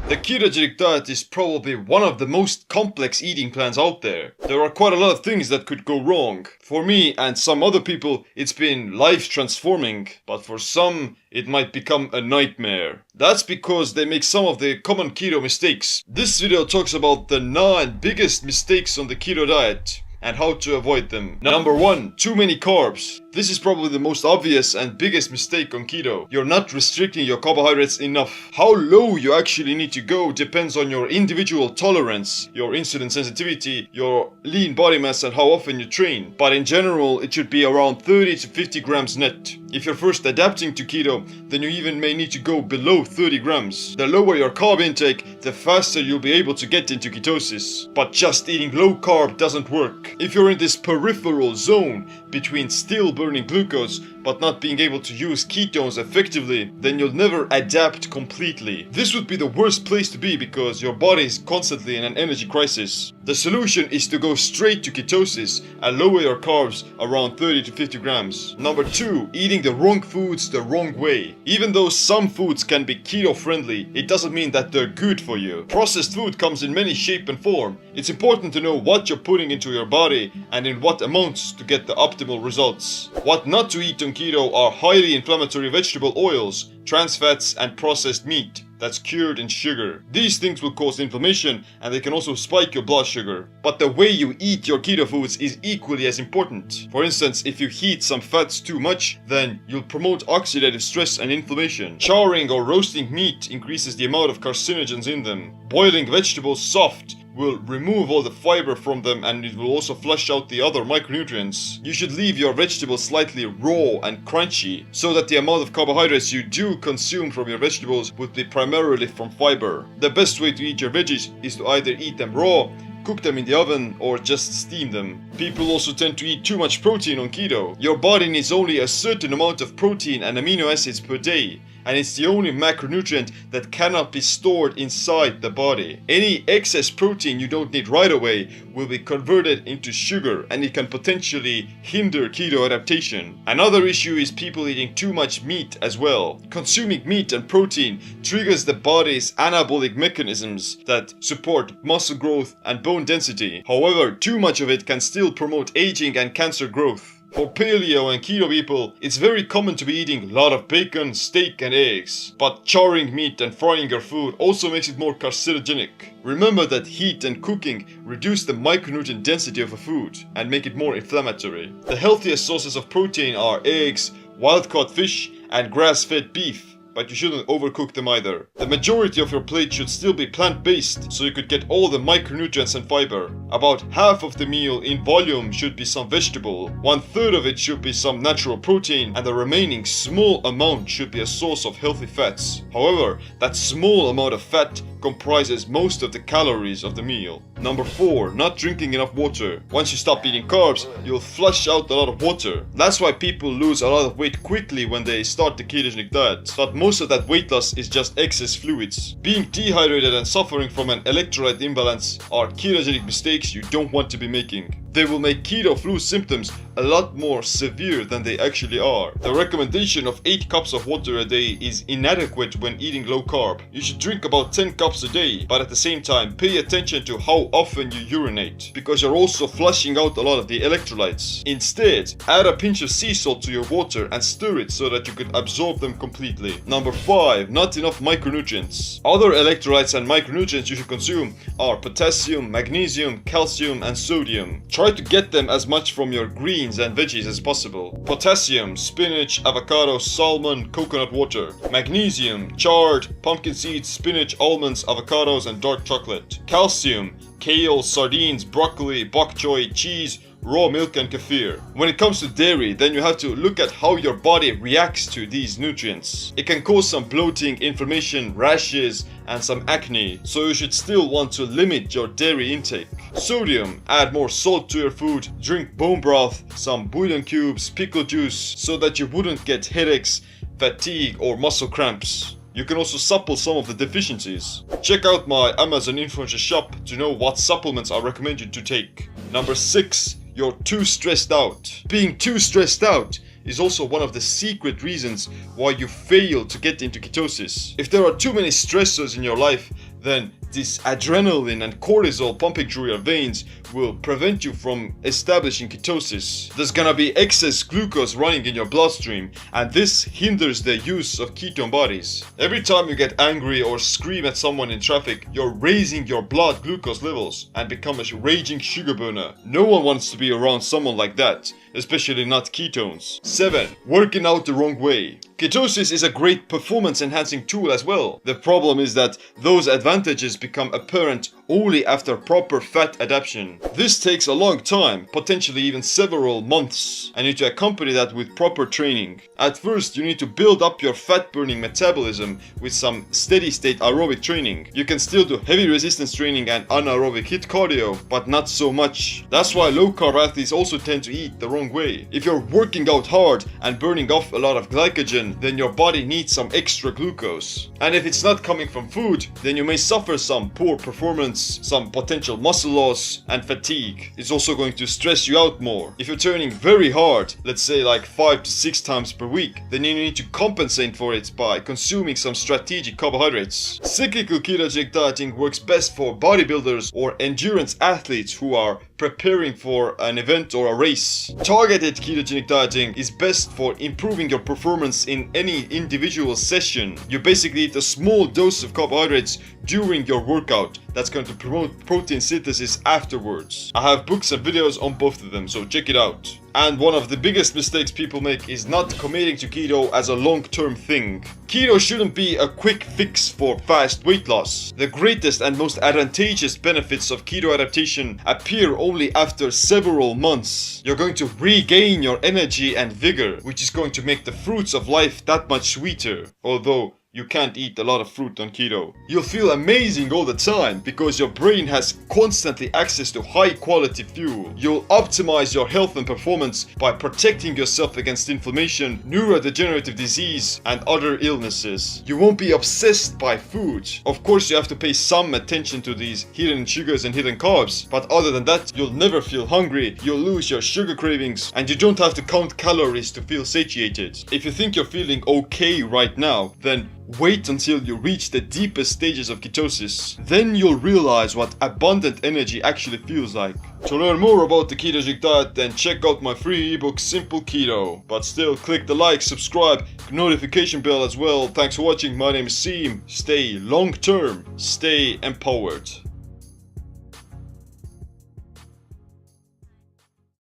The ketogenic diet is probably one of the most complex eating plans out there. There are quite a lot of things that could go wrong. For me and some other people, it's been life transforming, but for some, it might become a nightmare. That's because they make some of the common keto mistakes. This video talks about the 9 biggest mistakes on the keto diet and how to avoid them. Number 1. Too many carbs. This is probably the most obvious and biggest mistake on keto. You're not restricting your carbohydrates enough. How low you actually need to go depends on your individual tolerance, your insulin sensitivity, your lean body mass and how often you train. But in general, it should be around 30 to 50 grams net. If you're first adapting to keto, then you even may need to go below 30 grams. The lower your carb intake, the faster you'll be able to get into ketosis. But just eating low carb doesn't work. If you're in this peripheral zone between still burning glucose but not being able to use ketones effectively, then you'll never adapt completely. This would be the worst place to be because your body is constantly in an energy crisis. The solution is to go straight to ketosis and lower your carbs around 30 to 50 grams. Number 2, eating the wrong foods the wrong way. Even though some foods can be keto friendly, it doesn't mean that they're good for you. Processed food comes in many shape and form. It's important to know what you're putting into your body and in what amounts to get the optimal results. What not to eat on keto are highly inflammatory vegetable oils, trans fats and processed meat that's cured in sugar. These things will cause inflammation and they can also spike your blood sugar. But the way you eat your keto foods is equally as important. For instance, if you heat some fats too much, then you'll promote oxidative stress and inflammation. Charring or roasting meat increases the amount of carcinogens in them. Boiling vegetables soft will remove all the fiber from them and it will also flush out the other micronutrients. You should leave your vegetables slightly raw and crunchy so that the amount of carbohydrates you do consume from your vegetables would be primarily from fiber. The best way to eat your veggies is to either eat them raw, cook them in the oven, or just steam them. People also tend to eat too much protein on keto. Your body needs only a certain amount of protein and amino acids per day, and it's the only macronutrient that cannot be stored inside the body. Any excess protein you don't need right away will be converted into sugar and it can potentially hinder keto adaptation. Another issue is people eating too much meat as well. Consuming meat and protein triggers the body's anabolic mechanisms that support muscle growth and bone density. However, too much of it can still promote aging and cancer growth. For paleo and keto people, it's very common to be eating a lot of bacon, steak and eggs. But charring meat and frying your food also makes it more carcinogenic. Remember that heat and cooking reduce the micronutrient density of a food and make it more inflammatory. The healthiest sources of protein are eggs, wild-caught fish and grass-fed beef. But you shouldn't overcook them either. The majority of your plate should still be plant-based, so you could get all the micronutrients and fiber. About half of the meal in volume should be some vegetable, 1/3 of it should be some natural protein, and the remaining small amount should be a source of healthy fats. However, that small amount of fat comprises most of the calories of the meal. Number 4, not drinking enough water. Once you stop eating carbs, you'll flush out a lot of water. That's why people lose a lot of weight quickly when they start the ketogenic diet. But most of that weight loss is just excess fluids. Being dehydrated and suffering from an electrolyte imbalance are ketogenic mistakes you don't want to be making. They will make keto flu symptoms a lot more severe than they actually are. The recommendation of 8 cups of water a day is inadequate when eating low carb. You should drink about 10 cups a day, but at the same time pay attention to how often you urinate, because you're also flushing out a lot of the electrolytes. Instead, add a pinch of sea salt to your water and stir it so that you could absorb them completely. Number 5, not enough micronutrients. Other electrolytes and micronutrients you should consume are potassium, magnesium, calcium and sodium. Try to get them as much from your greens and veggies as possible. Potassium, spinach, avocado, salmon, coconut water. Magnesium, chard, pumpkin seeds, spinach, almonds, avocados and dark chocolate. Calcium, kale, sardines, broccoli, bok choy, cheese, raw milk and kefir. When it comes to dairy, then you have to look at how your body reacts to these nutrients. It can cause some bloating, inflammation, rashes and some acne, so you should still want to limit your dairy intake. Sodium, add more salt to your food, drink bone broth, some bouillon cubes, pickle juice, so that you wouldn't get headaches, fatigue or muscle cramps. You can also supple some of the deficiencies. Check out my Amazon influencer shop to know what supplements I recommend you to take. Number 6, you're too stressed out. Being too stressed out is also one of the secret reasons why you fail to get into ketosis. If there are too many stressors in your life, then this adrenaline and cortisol pumping through your veins will prevent you from establishing ketosis. There's gonna be excess glucose running in your bloodstream, and this hinders the use of ketone bodies. Every time you get angry or scream at someone in traffic, you're raising your blood glucose levels and become a raging sugar burner. No one wants to be around someone like that, especially not ketones. 7. Working out the wrong way. Ketosis is a great performance enhancing tool as well. The problem is that those advantages become apparent only after proper fat adaptation. This takes a long time, potentially even several months, and you need to accompany that with proper training. At first, you need to build up your fat burning metabolism with some steady state aerobic training. You can still do heavy resistance training and anaerobic HIIT cardio, but not so much. That's why low carb athletes also tend to eat the wrong way. If you're working out hard and burning off a lot of glycogen, then your body needs some extra glucose. And if it's not coming from food, then you may suffer some poor performance, some potential muscle loss, and fatigue. It's also going to stress you out more. If you're training very hard, let's say like 5 to 6 times per week, then you need to compensate for it by consuming some strategic carbohydrates. Cyclical ketogenic dieting works best for bodybuilders or endurance athletes who are preparing for an event or a race. Targeted ketogenic dieting is best for improving your performance in any individual session. You basically eat a small dose of carbohydrates during your workout that's going to promote protein synthesis afterwards. I have books and videos on both of them, so check it out. And one of the biggest mistakes people make is not committing to keto as a long-term thing. Keto shouldn't be a quick fix for fast weight loss. The greatest and most advantageous benefits of keto adaptation appear only after several months. You're going to regain your energy and vigor, which is going to make the fruits of life that much sweeter. Although you can't eat a lot of fruit on keto. You'll feel amazing all the time because your brain has constantly access to high quality fuel. You'll optimize your health and performance by protecting yourself against inflammation, neurodegenerative disease, and other illnesses. You won't be obsessed by food. Of course, you have to pay some attention to these hidden sugars and hidden carbs, but other than that, you'll never feel hungry, you'll lose your sugar cravings, and you don't have to count calories to feel satiated. If you think you're feeling okay right now, then wait until you reach the deepest stages of ketosis. Then you'll realize what abundant energy actually feels like. To learn more about the ketogenic diet, then check out my free ebook Simple Keto. But still, click the like, subscribe, notification bell as well. Thanks for watching. My name is Seem. Stay long term, stay empowered.